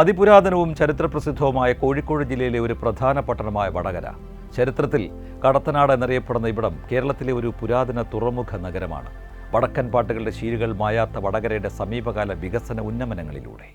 അതിപുരാതനവും ചരിത്രപ്രസിദ്ധവുമായ കോഴിക്കോട് ജില്ലയിലെ ഒരു പ്രധാന പട്ടണമായ വടകര. ചരിത്രത്തിൽ കടത്തനാട് എന്നറിയപ്പെടുന്ന ഇവിടം കേരളത്തിലെ ഒരു പുരാതന തുറമുഖ നഗരമാണ്. വടക്കൻ പാട്ടുകളുടെ ശീലുകൾ മായാത്ത വടകരയുടെ സമീപകാല വികസന ഉന്നമനങ്ങളിലൂടെ.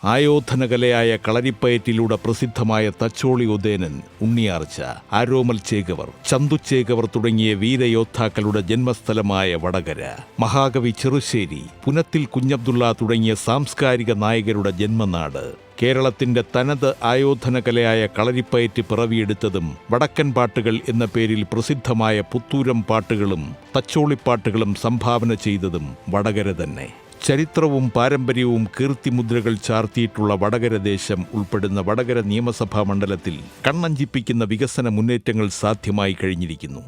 ആയോധനകലയായ കളരിപ്പയറ്റിലൂടെ പ്രസിദ്ധമായ തച്ചോളി ഉദയനൻ, ഉണ്ണിയാർച്ച, ആരോമൽ ചേകവർ, ചന്തു ചേകവർ തുടങ്ങിയ വീരയോദ്ധാക്കളുടെ ജന്മസ്ഥലമായ വടകര, മഹാകവി ചെറുശ്ശേരി, പുനത്തിൽ കുഞ്ഞബ്ദുള്ള തുടങ്ങിയ സാംസ്കാരിക നായകരുടെ ജന്മനാട്. കേരളത്തിന്റെ തനത് ആയോധനകലയായ കളരിപ്പയറ്റ് പിറവിയെടുത്തതും വടക്കൻ പാട്ടുകൾ എന്ന പേരിൽ പ്രസിദ്ധമായ പുത്തൂരം പാട്ടുകളും തച്ചോളിപ്പാട്ടുകളും സംഭാവന ചെയ്തതും വടകര തന്നെ. ചരിത്രവും പാരമ്പര്യവും കീർത്തിമുദ്രകൾ ചാർത്തിയിട്ടുള്ള വടകര ദേശം ഉൾപ്പെടുന്ന വടകര നിയമസഭാ മണ്ഡലത്തിൽ കണ്ണഞ്ചിപ്പിക്കുന്ന വികസന മുന്നേറ്റങ്ങൾ സാധ്യമായി കഴിഞ്ഞിരിക്കുന്നു.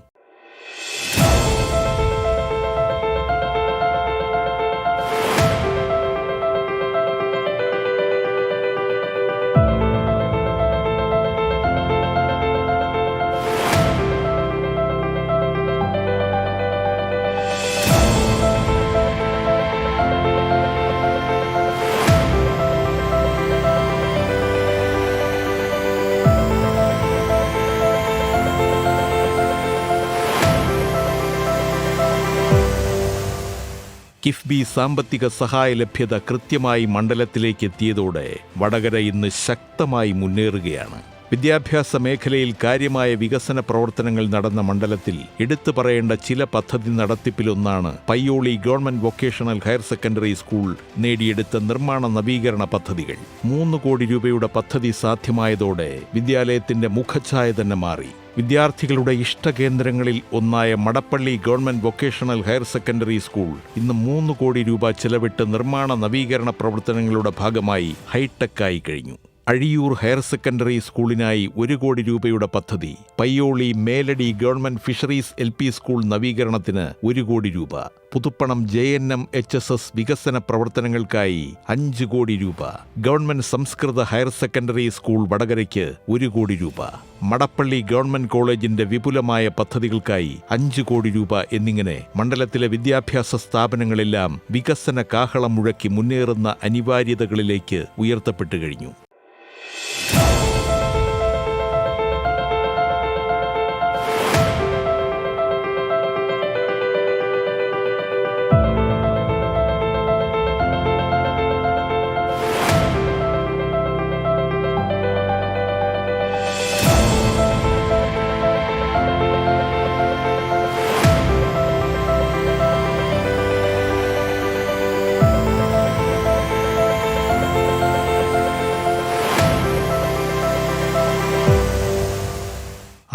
കിഫ്ബി സാമ്പത്തിക സഹായ ലഭ്യത കൃത്യമായി മണ്ഡലത്തിലേക്ക് എത്തിയതോടെ വടകര ഇന്ന് ശക്തമായി മുന്നേറുകയാണ്. വിദ്യാഭ്യാസ മേഖലയിൽ കാര്യമായ വികസന പ്രവർത്തനങ്ങൾ നടന്ന മണ്ഡലത്തിൽ എടുത്തു പറയേണ്ട ചില പദ്ധതി നടത്തിപ്പിലൊന്നാണ് Payyoli government vocational higher secondary school നേടിയെടുത്ത നിർമ്മാണ നവീകരണ പദ്ധതികൾ. 3 കോടി രൂപയുടെ പദ്ധതി സാധ്യമായതോടെ വിദ്യാലയത്തിന്റെ മുഖഛായ തന്നെ മാറി. വിദ്യാർത്ഥികളുടെ ഇഷ്ടകേന്ദ്രങ്ങളിൽ ഒന്നായ Madappally government vocational higher secondary school ഇന്ന് 3 കോടി രൂപ ചെലവിട്ട് നിർമ്മാണ നവീകരണ പ്രവർത്തനങ്ങളുടെ ഭാഗമായി ഹൈടെക്കായി കഴിഞ്ഞു. അഴിയൂർ ഹയർ സെക്കൻഡറി സ്കൂളിനായി 1 കോടി രൂപയുടെ പദ്ധതി, Payyoli Meladi government fisheries LP school നവീകരണത്തിന് 1 കോടി രൂപ, പുതുപ്പണം JNM-HSS വികസന പ്രവർത്തനങ്ങൾക്കായി 5 കോടി രൂപ, ഗവൺമെന്റ് സംസ്കൃത ഹയർ സെക്കൻഡറി സ്കൂൾ വടകരയ്ക്ക് 1 കോടി രൂപ, മടപ്പള്ളി ഗവൺമെന്റ് കോളേജിന്റെ വിപുലമായ പദ്ധതികൾക്കായി 5 കോടി രൂപ എന്നിങ്ങനെ മണ്ഡലത്തിലെ വിദ്യാഭ്യാസ സ്ഥാപനങ്ങളെല്ലാം വികസന കാഹളം മുഴക്കി മുന്നേറുന്ന അനിവാര്യതകളിലേക്ക് ഉയർത്തപ്പെട്ടു കഴിഞ്ഞു.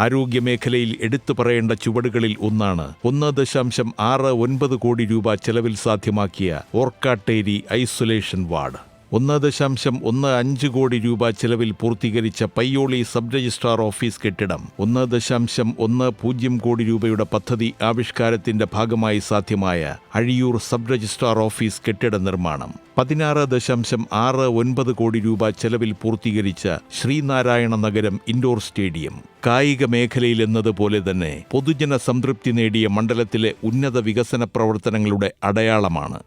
ആരോഗ്യമേഖലയിൽ എടുത്തു പറയേണ്ട ചുവടുകളിൽ ഒന്നാണ് 1.69 കോടി രൂപ ചെലവിൽ സാധ്യമാക്കിയ ഓർക്കാട്ടേരി ഐസൊലേഷൻ വാർഡ്. 1.15 കോടി രൂപ ചെലവിൽ പൂർത്തീകരിച്ച പയ്യോളി സബ് രജിസ്ട്രാർ ഓഫീസ് കെട്ടിടം. 1.10 കോടി രൂപയുടെ പദ്ധതി ആവിഷ്കാരത്തിന്റെ ഭാഗമായി സാധ്യമായ അഴിയൂർ സബ് രജിസ്ട്രാർ ഓഫീസ് കെട്ടിട നിർമ്മാണം. 16.69 കോടി രൂപ ചെലവിൽ പൂർത്തീകരിച്ച ശ്രീനാരായണ നഗരം ഇൻഡോർ സ്റ്റേഡിയം. കായിക മേഖലയിൽ എന്നതുപോലെ തന്നെ പൊതുജന സംതൃപ്തി നേടിയ മണ്ഡലത്തിലെ ഉന്നത വികസന പ്രവർത്തനങ്ങളുടെ അടയാളമാണ്.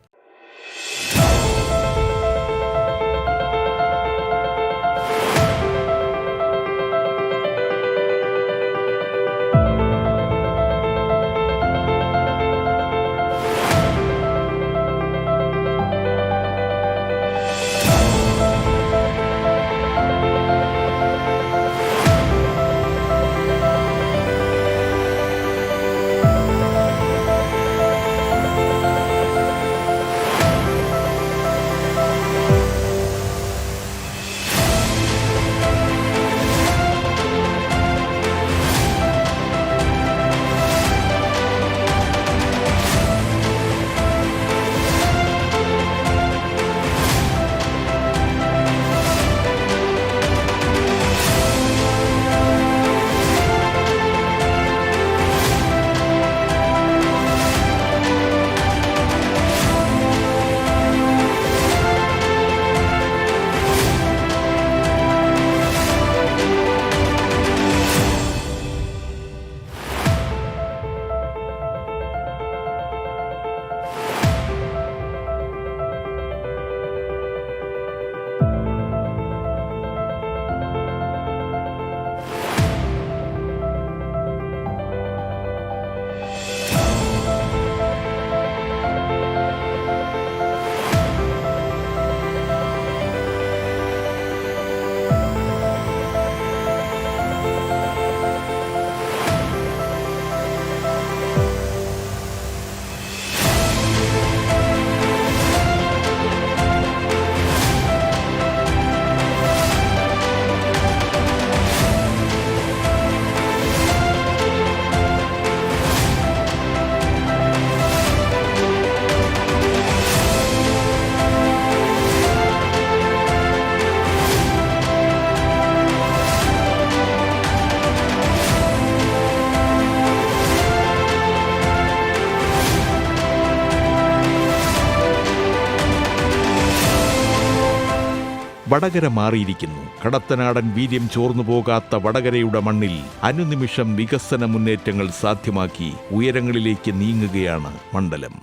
വടകര മാറിയിരിക്കുന്നു. കടത്തനാടൻ വീര്യം ചോർന്നു പോകാത്ത വടകരയുടെ മണ്ണിൽ അനുനിമിഷം വികസന മുന്നേറ്റങ്ങൾ സാധ്യമാക്കി ഉയരങ്ങളിലേക്ക് നീങ്ങുകയാണ് മണ്ഡലം.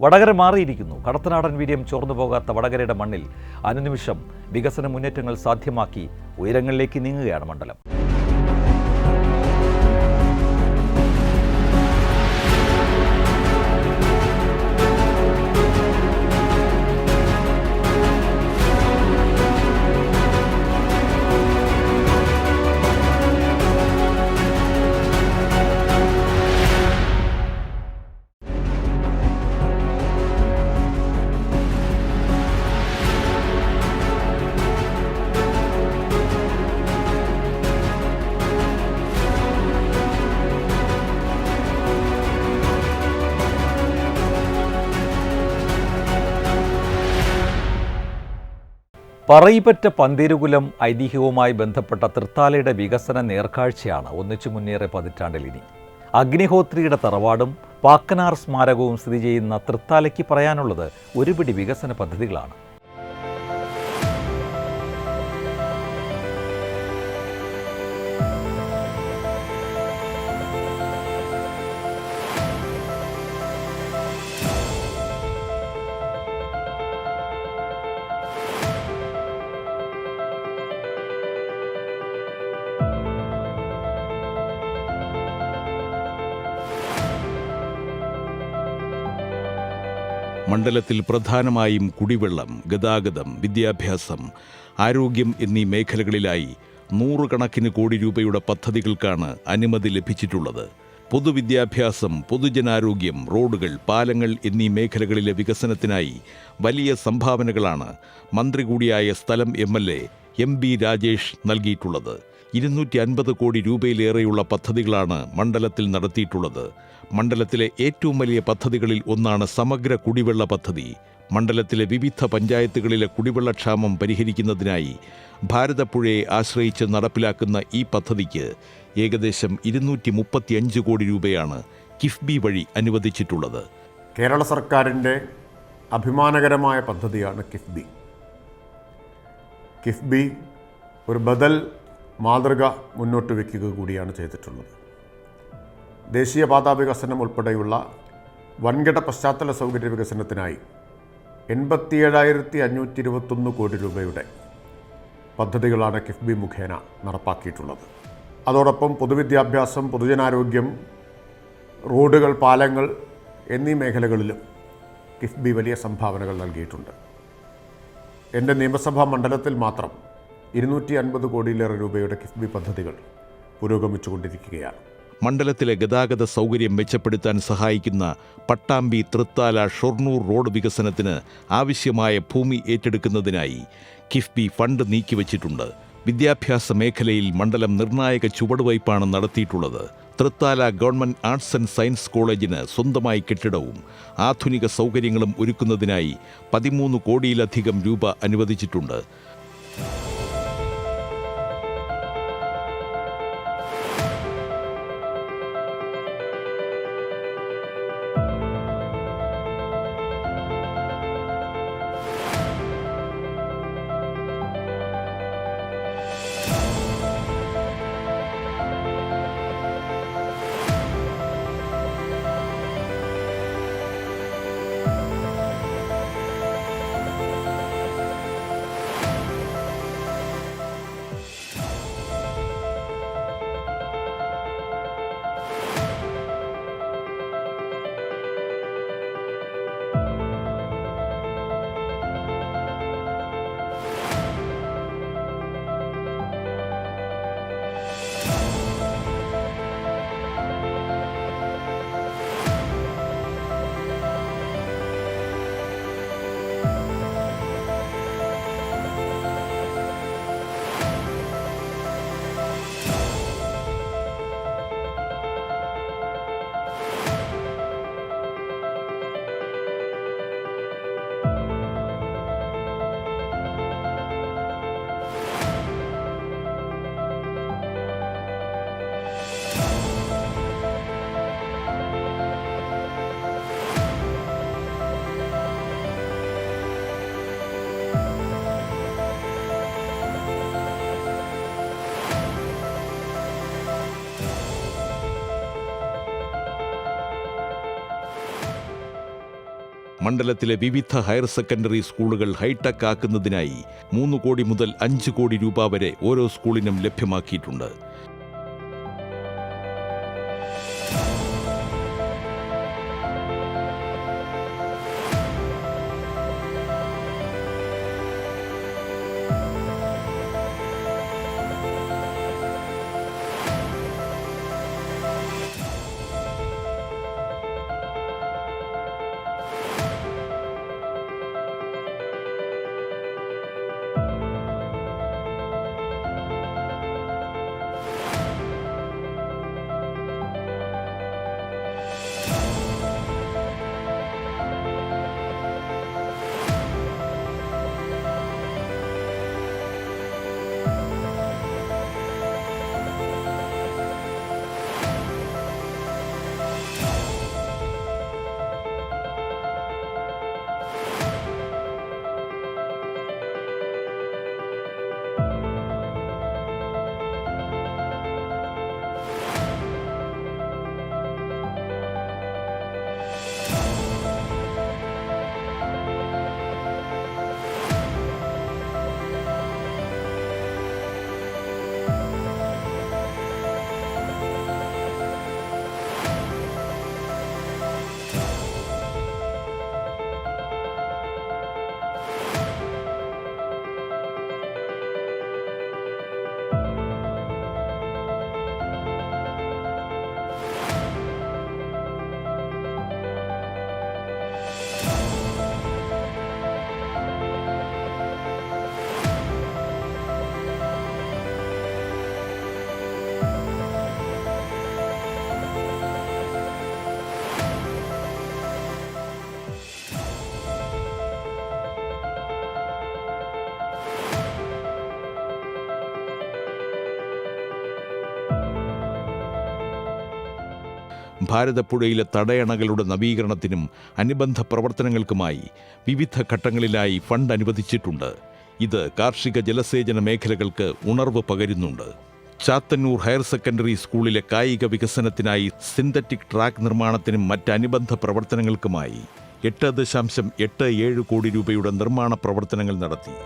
വടകര മാറിയിരിക്കുന്നു. കടത്തനാടൻ വീര്യം ചോർന്നു പോകാത്ത വടകരയുടെ മണ്ണിൽ അനുനിമിഷം വികസന മുന്നേറ്റങ്ങൾ സാധ്യമാക്കി ഉയരങ്ങളിലേക്ക് നീങ്ങുകയാണ് മണ്ഡലം. പറയിപ്പറ്റ പന്തീരുകുലം ഐതിഹ്യവുമായി ബന്ധപ്പെട്ട തൃത്താലയുടെ വികസന നേർക്കാഴ്ചയാണ് ഒന്നിച്ചു മുന്നേറെ പതിറ്റാണ്ടിലിനി. അഗ്നിഹോത്രിയുടെ തറവാടും പാക്കനാർ സ്മാരകവും സ്ഥിതി ചെയ്യുന്ന തൃത്താലയ്ക്ക് പറയാനുള്ളത് ഒരുപിടി വികസന പദ്ധതികളാണ്. മണ്ഡലത്തിൽ പ്രധാനമായും കുടിവെള്ളം, ഗതാഗതം, വിദ്യാഭ്യാസം, ആരോഗ്യം എന്നീ മേഖലകളിലായി 100 കണക്കിന് കോടി രൂപയുടെ പദ്ധതികൾക്കാണ് അനുമതി ലഭിച്ചിട്ടുള്ളത്. പൊതുവിദ്യാഭ്യാസം, പൊതുജനാരോഗ്യം, റോഡുകൾ, പാലങ്ങൾ എന്നീ മേഖലകളിലെ വികസനത്തിനായി വലിയ സംഭാവനകളാണ് മന്ത്രി കൂടിയായ സ്ഥലം MLA MB രാജേഷ് നൽകിയിട്ടുള്ളത്. 250 കോടി രൂപയിലേറെയുള്ള പദ്ധതികളാണ് മണ്ഡലത്തിൽ നടത്തിയിട്ടുള്ളത്. മണ്ഡലത്തിലെ ഏറ്റവും വലിയ പദ്ധതികളിൽ ഒന്നാണ് സമഗ്ര കുടിവെള്ള പദ്ധതി. മണ്ഡലത്തിലെ വിവിധ പഞ്ചായത്തുകളിലെ കുടിവെള്ളക്ഷാമം പരിഹരിക്കുന്നതിനായി ഭാരതപ്പുഴയെ ആശ്രയിച്ച് നടപ്പിലാക്കുന്ന ഈ പദ്ധതിക്ക് ഏകദേശം 235 കോടി രൂപയാണ് കിഫ്ബി വഴി അനുവദിച്ചിട്ടുള്ളത്. കേരള സർക്കാരിൻ്റെ അഭിമാനകരമായ പദ്ധതിയാണ് കിഫ്ബി. കിഫ്ബി ഒരു ബദൽ മാതൃക മുന്നോട്ട് വയ്ക്കുക കൂടിയാണ് ചെയ്തിട്ടുള്ളത്. ദേശീയപാതാ വികസനം ഉൾപ്പെടെയുള്ള വൻകിട പശ്ചാത്തല സൗകര്യ വികസനത്തിനായി 87,521 കോടി രൂപയുടെ പദ്ധതികളാണ് കിഫ്ബി മുഖേന നടപ്പാക്കിയിട്ടുള്ളത്. അതോടൊപ്പം പൊതുവിദ്യാഭ്യാസം, പൊതുജനാരോഗ്യം, റോഡുകൾ, പാലങ്ങൾ എന്നീ മേഖലകളിലും കിഫ്ബി വലിയ സംഭാവനകൾ നൽകിയിട്ടുണ്ട്. എൻ്റെ നിയമസഭാ മണ്ഡലത്തിൽ മാത്രം 250 കോടിയിലേറെ രൂപയുടെ കിഫ്ബി പദ്ധതികൾ പുരോഗമിച്ചുകൊണ്ടിരിക്കുകയാണ്. മണ്ഡലത്തിലെ ഗതാഗത സൗകര്യം മെച്ചപ്പെടുത്താൻ സഹായിക്കുന്ന പട്ടാമ്പി, തൃത്താല, ഷൊർണൂർ റോഡ് വികസനത്തിന് ആവശ്യമായ ഭൂമി ഏറ്റെടുക്കുന്നതിനായി കിഫ്ബി ഫണ്ട് നീക്കിവച്ചിട്ടുണ്ട്. വിദ്യാഭ്യാസ മേഖലയിൽ മണ്ഡലം നിർണായക ചുവടുവയ്പ്പാണ് നടത്തിയിട്ടുള്ളത്. Thrithala government arts and science കോളേജിന് സ്വന്തമായി കെട്ടിടവും ആധുനിക സൗകര്യങ്ങളും ഒരുക്കുന്നതിനായി 13 കോടിയിലധികം രൂപ അനുവദിച്ചിട്ടുണ്ട്. മണ്ഡലത്തിലെ വിവിധ ഹയർ സെക്കൻഡറി സ്കൂളുകൾ ഹൈടെക് ആക്കുന്നതിനായി 3 കോടി മുതൽ 5 കോടി രൂപ വരെ ഓരോ സ്കൂളിനും ലഭ്യമാക്കിയിട്ടുണ്ട്. ഭാരതപ്പുഴയിലെ തടയണകളുടെ നവീകരണത്തിനും അനുബന്ധ പ്രവർത്തനങ്ങൾക്കുമായി വിവിധ ഘട്ടങ്ങളിലായി ഫണ്ട് അനുവദിച്ചിട്ടുണ്ട്. ഇത് കാർഷിക ജലസേചന മേഖലകൾക്ക് ഉണർവ് പകരുന്നുണ്ട്. ചാത്തന്നൂർ ഹയർ സെക്കൻഡറി സ്കൂളിലെ കായിക വികസനത്തിനായി സിന്തറ്റിക് ട്രാക്ക് നിർമ്മാണത്തിനും മറ്റ് അനുബന്ധ പ്രവർത്തനങ്ങൾക്കുമായി 8.87 കോടി രൂപയുടെ നിർമ്മാണ പ്രവർത്തനങ്ങൾ നടത്തി.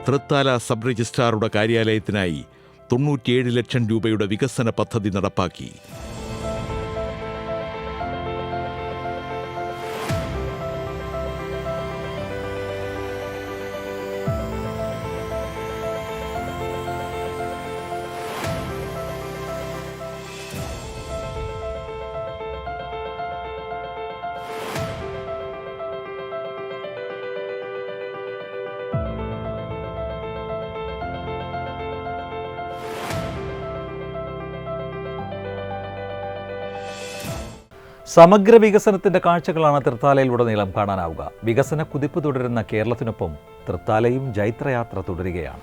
തൃത്താല സബ് രജിസ്ട്രാറുടെ കാര്യാലയത്തിനായി 97 ലക്ഷം രൂപയുടെ വികസന പദ്ധതി നടപ്പാക്കി. സമഗ്ര വികസനത്തിന്റെ കാഴ്ചകളാണ് തൃത്താലയിലുടനീളം കാണാനാവുക. വികസന കുതിപ്പ് തുടരുന്ന കേരളത്തിനൊപ്പം തൃത്താലയും ജൈത്രയാത്ര തുടരുകയാണ്.